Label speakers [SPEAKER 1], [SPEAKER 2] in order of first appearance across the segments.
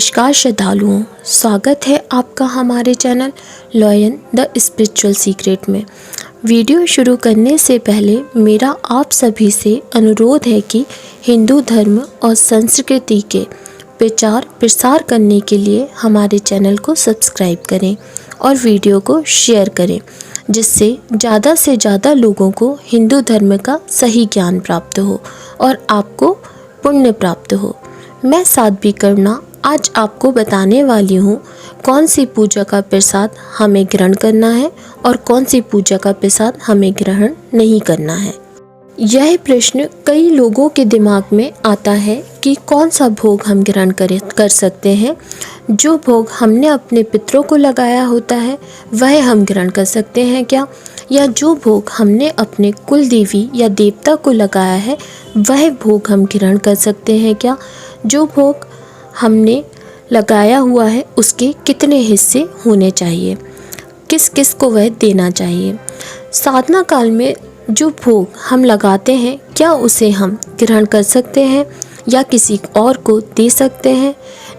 [SPEAKER 1] नमस्कार श्रद्धालुओं, स्वागत है आपका हमारे channel lion the spiritual secret में। वीडियो शुरू करने से पहले मेरा आप सभी से अनुरोध है कि हिंदू धर्म और संस्कृति के प्रचार प्रसार करने के लिए हमारे चैनल को सब्सक्राइब करें और वीडियो को शेयर करें, जिससे ज़्यादा से ज़्यादा लोगों को हिंदू धर्म का सही ज्ञान प्राप्त हो और आपको पुण्य प्राप्त हो। मैं साध्वी करुणा आज आपको बताने वाली हूँ कौन सी पूजा का प्रसाद हमें ग्रहण करना है और कौन सी पूजा का प्रसाद हमें ग्रहण नहीं करना है। यह प्रश्न कई लोगों के दिमाग में आता है कि कौन सा भोग हम ग्रहण कर सकते हैं। जो भोग हमने अपने पितरों को लगाया होता है वह हम ग्रहण कर सकते हैं क्या, या जो भोग हमने अपने कुल देवी या देवता को लगाया है वह भोग हम ग्रहण कर सकते हैं क्या। जो भोग हमने लगाया हुआ है उसके कितने हिस्से होने चाहिए, किस किस को वह देना चाहिए। साधना काल में जो भोग हम लगाते हैं क्या उसे हम ग्रहण कर सकते हैं या किसी और को दे सकते हैं।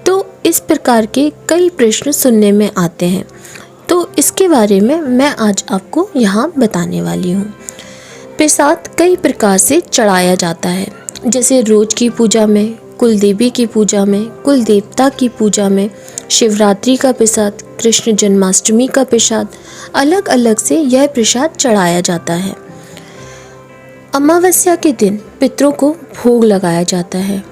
[SPEAKER 1] तो इस प्रकार के कई प्रश्न सुनने में आते हैं, तो इसके बारे में मैं आज आपको यहाँ बताने वाली हूँ। प्रसाद कई प्रकार से चढ़ाया जाता है, जैसे रोज की पूजा में, कुल देवी की पूजा में, कुल देवता की पूजा में, शिवरात्रि का प्रसाद, कृष्ण जन्माष्टमी का प्रसाद, अलग अलग से यह प्रसाद चढ़ाया जाता है। अमावस्या के दिन पितरों को भोग लगाया जाता है,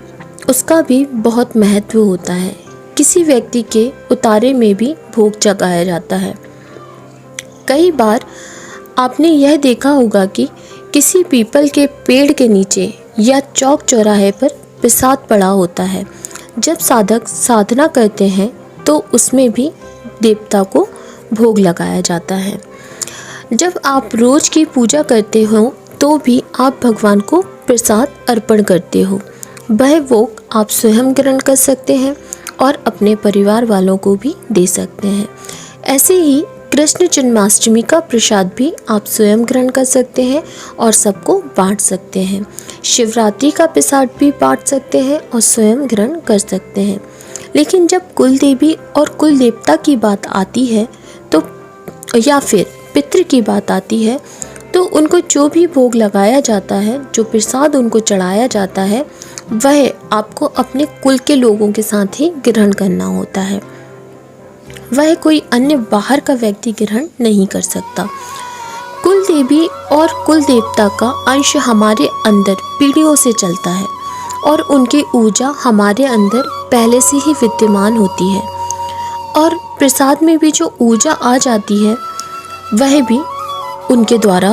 [SPEAKER 1] उसका भी बहुत महत्व होता है। किसी व्यक्ति के उतारे में भी भोग जगाया जाता है। कई बार आपने यह देखा होगा कि किसी पीपल के पेड़ के नीचे या चौक चौराहे पर प्रसाद पड़ा होता है। जब साधक साधना करते हैं तो उसमें भी देवता को भोग लगाया जाता है। जब आप रोज की पूजा करते हो तो भी आप भगवान को प्रसाद अर्पण करते हो। वह भोग आप स्वयं ग्रहण कर सकते हैं और अपने परिवार वालों को भी दे सकते हैं। ऐसे ही कृष्ण जन्माष्टमी का प्रसाद भी आप स्वयं ग्रहण कर सकते हैं और सबको बांट सकते हैं। शिवरात्रि का प्रसाद भी बांट सकते हैं और स्वयं ग्रहण कर सकते हैं। लेकिन जब कुल देवी और कुल देवता की बात आती है तो या फिर पितृ की बात आती है तो उनको जो भी भोग लगाया जाता है, जो प्रसाद उनको चढ़ाया जाता है, वह आपको अपने कुल के लोगों के साथ ही ग्रहण करना होता है। वह कोई अन्य बाहर का व्यक्ति ग्रहण नहीं कर सकता। कुल देवी और कुल देवता का अंश हमारे अंदर पीढ़ियों से चलता है और उनकी ऊर्जा हमारे अंदर पहले से ही विद्यमान होती है, और प्रसाद में भी जो ऊर्जा आ जाती है वह भी उनके द्वारा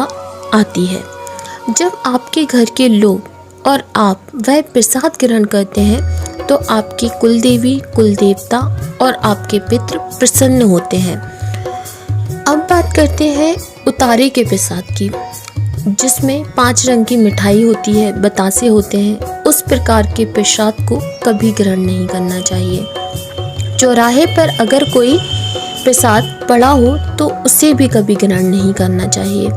[SPEAKER 1] आती है। जब आपके घर के लोग और आप वह प्रसाद ग्रहण करते हैं तो आपकी कुल देवी, कुल देवता और आपके पितृ प्रसन्न होते हैं। अब बात करते हैं उतारे के प्रसाद की, जिसमें 5 रंग की मिठाई होती है, बतासे होते हैं। उस प्रकार के प्रसाद को कभी ग्रहण नहीं करना चाहिए। चौराहे पर अगर कोई प्रसाद पड़ा हो तो उसे भी कभी ग्रहण नहीं करना चाहिए।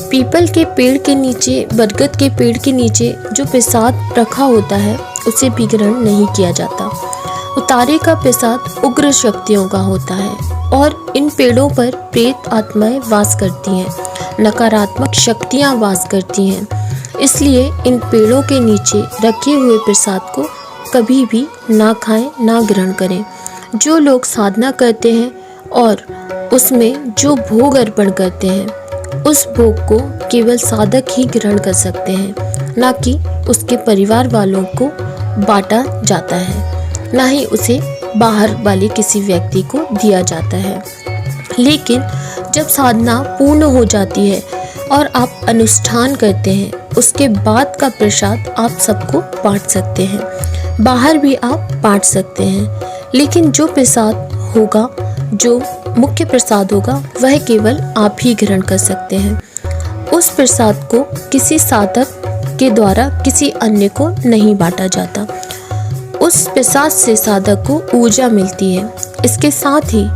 [SPEAKER 1] पीपल के पेड़ के नीचे, बरगद के पेड़ के नीचे जो प्रसाद रखा होता है उसे भी ग्रहण नहीं किया जाता। उतारे का प्रसाद उग्र शक्तियों का होता है और इन पेड़ों पर प्रेत आत्माएं वास करती हैं, नकारात्मक शक्तियां वास करती हैं। इसलिए इन पेड़ों के नीचे रखे हुए प्रसाद को कभी भी ना खाएं, ना ग्रहण करें। जो लोग साधना करते हैं और उसमें जो भोग अर्पण करते हैं उस भोग को केवल साधक ही ग्रहण कर सकते हैं, ना कि उसके परिवार वालों को बांटा जाता है, ना ही उसे बाहर वाले किसी व्यक्ति को दिया जाता है। लेकिन जब साधना पूर्ण हो जाती है और आप अनुष्ठान करते हैं, उसके बाद का प्रसाद आप सबको बांट सकते हैं, बाहर भी आप बांट सकते हैं। लेकिन जो प्रसाद होगा, जो मुख्य प्रसाद होगा, वह केवल आप ही ग्रहण कर सकते हैं। उस प्रसाद को किसी साधक के द्वारा किसी अन्य को नहीं बांटा जाता। उस प्रसाद से साधक को ऊर्जा मिलती है। इसके साथ ही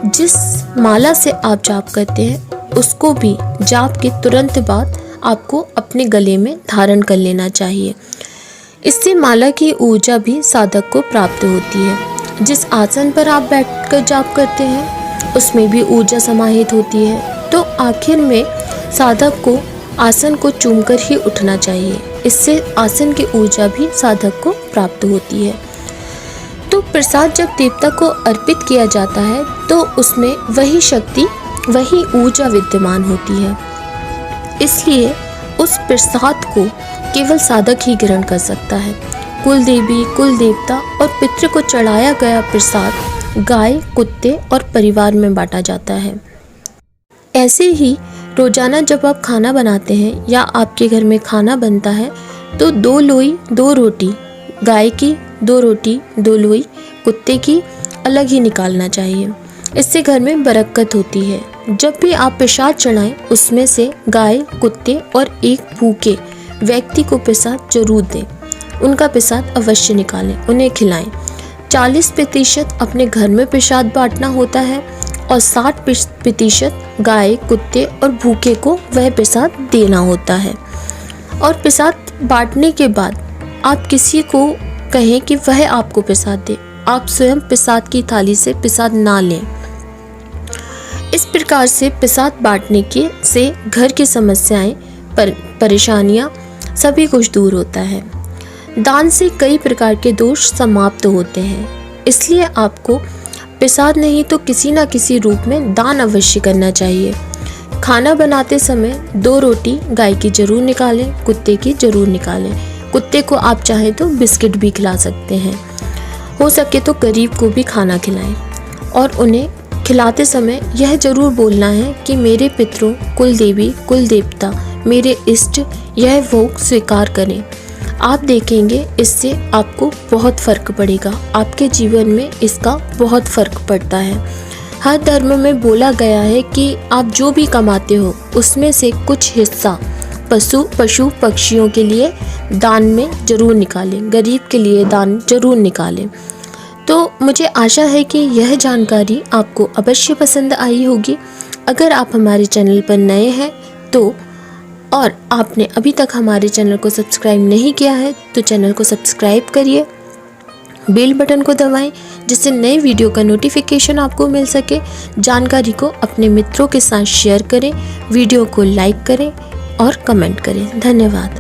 [SPEAKER 1] जिस माला से आप जाप करते हैं उसको भी जाप के तुरंत बाद आपको अपने गले में धारण कर लेना चाहिए। इससे माला की ऊर्जा भी साधक को प्राप्त होती है। जिस आसन पर आप बैठकर जाप करते हैं उसमें भी ऊर्जा समाहित होती है। तो आखिर में साधक को आसन को चूमकर ही उठना चाहिए। इससे आसन की ऊर्जा भी साधक को प्राप्त होती है। तो प्रसाद जब देवता को अर्पित किया जाता है तो उसमें वही शक्ति, वही ऊर्जा विद्यमान होती है। इसलिए उस प्रसाद को केवल साधक ही ग्रहण कर सकता है। कुल देवी, कुल देवता और पितृ को चढ़ाया गया प्रसाद गाय, कुत्ते और परिवार में बांटा जाता है। ऐसे ही रोजाना जब आप खाना बनाते हैं या आपके घर में खाना बनता है तो 2 लोई 2 रोटी, गाय की 2 रोटी 2 लोई, कुत्ते की अलग ही निकालना चाहिए। इससे घर में बरकत होती है। जब भी आप प्रसाद चढ़ाएं उसमें से गाय, कुत्ते और एक भूखे व्यक्ति को प्रसाद जरूर दें। उनका प्रसाद अवश्य निकालें, उन्हें खिलाएं। 40% अपने घर में प्रसाद बांटना होता है और 60% गाय, कुत्ते और भूखे को वह प्रसाद देना होता है। और प्रसाद बांटने के बाद आप किसी को कहें कि वह आपको प्रसाद दे, आप स्वयं प्रसाद की थाली से प्रसाद ना लें। इस प्रकार से प्रसाद बांटने के से घर की समस्याएं, परेशानियां सभी कुछ दूर होता है। दान से कई प्रकार के दोष समाप्त होते हैं। इसलिए आपको प्रसाद नहीं तो किसी न किसी रूप में दान अवश्य करना चाहिए। खाना बनाते समय 2 रोटी गाय की जरूर निकालें, कुत्ते की जरूर निकालें। कुत्ते को आप चाहें तो बिस्किट भी खिला सकते हैं। हो सके तो गरीब को भी खाना खिलाएं और उन्हें खिलाते समय यह जरूर बोलना है कि मेरे पितरों, कुल देवी, कुल देवता, मेरे इष्ट यह भोग स्वीकार करें। आप देखेंगे इससे आपको बहुत फर्क पड़ेगा। आपके जीवन में इसका बहुत फर्क पड़ता है। हर धर्म में बोला गया है कि आप जो भी कमाते हो उसमें से कुछ हिस्सा पशु पक्षियों के लिए दान में जरूर निकालें, गरीब के लिए दान जरूर निकालें। तो मुझे आशा है कि यह जानकारी आपको अवश्य पसंद आई होगी। अगर आप हमारे चैनल पर नए हैं तो और आपने अभी तक हमारे चैनल को सब्सक्राइब नहीं किया है तो चैनल को सब्सक्राइब करिए, बेल बटन को दबाएं जिससे नए वीडियो का नोटिफिकेशन आपको मिल सके। जानकारी को अपने मित्रों के साथ शेयर करें, वीडियो को लाइक करें और कमेंट करें। धन्यवाद।